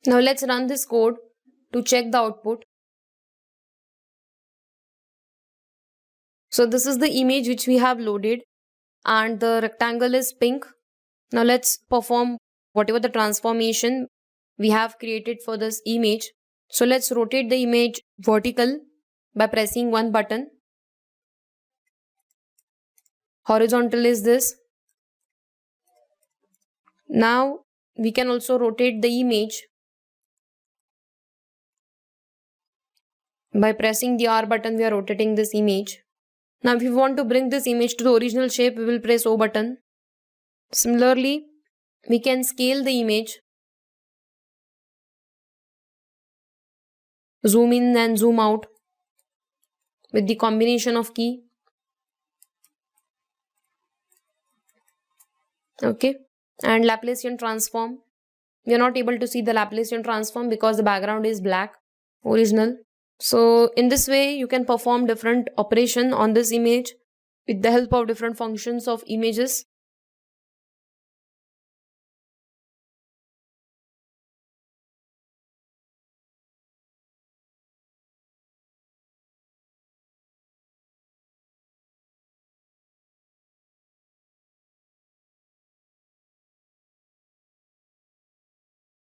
Now let's run this code to check the output. So this is the image which we have loaded and the rectangle is pink. Now let's perform whatever the transformation we have created for this image. So let's rotate the image vertical by pressing one button. Horizontal is this. Now we can also rotate the image by pressing the R button. We are rotating this image. Now if we want to bring this image to the original shape, we will press O button. Similarly, we can scale the image, zoom in and zoom out with the combination of key. Okay, and Laplacian transform. We are not able to see the Laplacian transform because the background is black, original. So in this way, you can perform different operation on this image with the help of different functions of images.